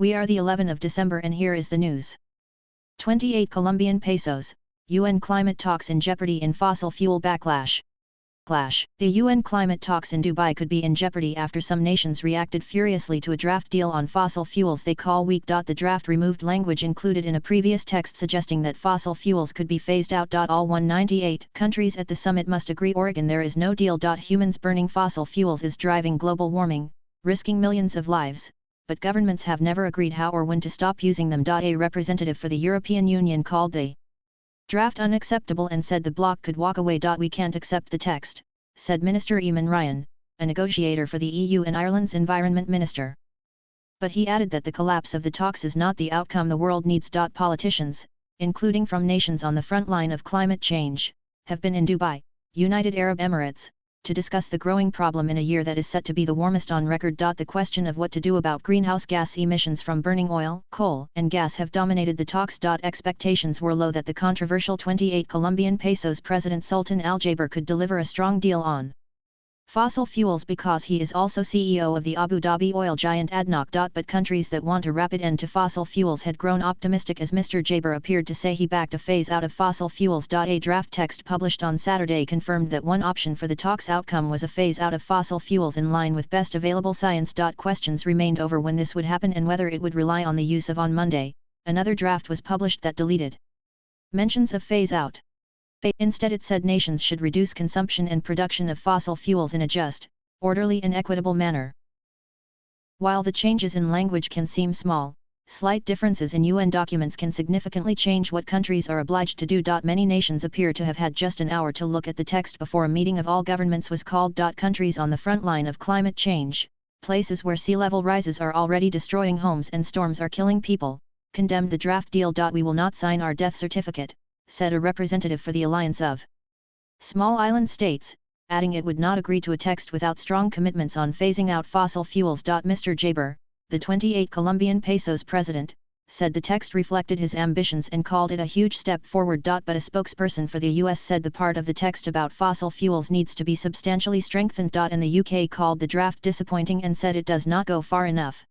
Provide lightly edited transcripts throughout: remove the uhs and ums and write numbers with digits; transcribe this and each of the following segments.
We are the 11th of December and here is the news. 28 Colombian pesos, UN climate talks in jeopardy in fossil fuel backlash. The UN climate talks in Dubai could be in jeopardy after some nations reacted furiously to a draft deal on fossil fuels they call weak. The draft removed language included in a previous text suggesting that fossil fuels could be phased out. All 198 countries at the summit must agree. Oregon, there is no deal. Humans burning fossil fuels is driving global warming, risking millions of lives, but governments have never agreed how or when to stop using them. A representative for the European Union called the draft unacceptable and said the bloc could walk away. We can't accept the text, said Minister Eamon Ryan, a negotiator for the EU and Ireland's Environment Minister. But he added that the collapse of the talks is not the outcome the world needs. Politicians, including from nations on the front line of climate change, have been in Dubai, United Arab Emirates, to discuss the growing problem in a year that is set to be the warmest on record. The question of what to do about greenhouse gas emissions from burning oil, coal, and gas have dominated the talks. Expectations were low that the controversial 28 Colombian pesos President Sultan Al Jaber could deliver a strong deal on fossil fuels because he is also CEO of the Abu Dhabi oil giant ADNOC. But countries that want a rapid end to fossil fuels had grown optimistic as Mr. Jaber appeared to say he backed a phase out of fossil fuels. A draft text published on Saturday confirmed that one option for the talks' outcome was a phase out of fossil fuels in line with best available science. Questions remained over when this would happen and whether it would rely on the use of. On Monday, another draft was published that deleted mentions of phase out. Instead it said nations should reduce consumption and production of fossil fuels in a just, orderly and equitable manner. While the changes in language can seem small, slight differences in UN documents can significantly change what countries are obliged to do. Many nations appear to have had just an hour to look at the text before a meeting of all governments was called. Countries on the front line of climate change, places where sea level rises are already destroying homes and storms are killing people, condemned the draft deal. We will not sign our death certificate, said a representative for the Alliance of Small Island States, adding it would not agree to a text without strong commitments on phasing out fossil fuels. Mr. Jaber, the 28 Colombian pesos president, said the text reflected his ambitions and called it a huge step forward. But a spokesperson for the US said the part of the text about fossil fuels needs to be substantially strengthened. And the UK called the draft disappointing and said it does not go far enough.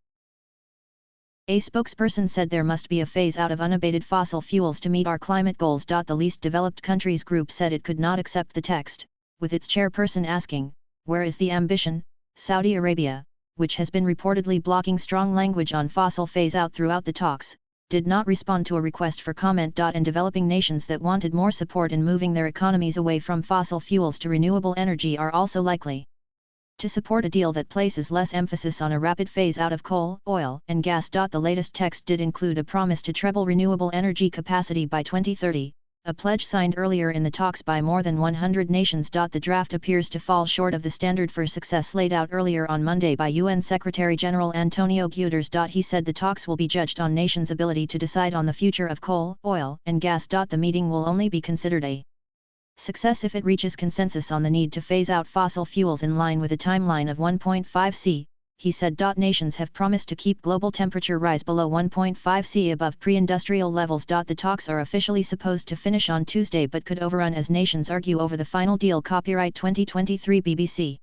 A spokesperson said there must be a phase out of unabated fossil fuels to meet our climate goals. The least developed countries group said it could not accept the text, with its chairperson asking, where is the ambition? Saudi Arabia, which has been reportedly blocking strong language on fossil phase out throughout the talks, did not respond to a request for comment. And developing nations that wanted more support in moving their economies away from fossil fuels to renewable energy are also likely to support a deal that places less emphasis on a rapid phase out of coal, oil, and gas. The latest text did include a promise to treble renewable energy capacity by 2030, a pledge signed earlier in the talks by more than 100 nations. The draft appears to fall short of the standard for success laid out earlier on Monday by UN Secretary-General Antonio Guterres. He said the talks will be judged on nations' ability to decide on the future of coal, oil, and gas. The meeting will only be considered a success if it reaches consensus on the need to phase out fossil fuels in line with a timeline of 1.5 C, he said. Nations have promised to keep global temperature rise below 1.5 C above pre-industrial levels. The talks are officially supposed to finish on Tuesday but could overrun as nations argue over the final deal. Copyright 2023 BBC.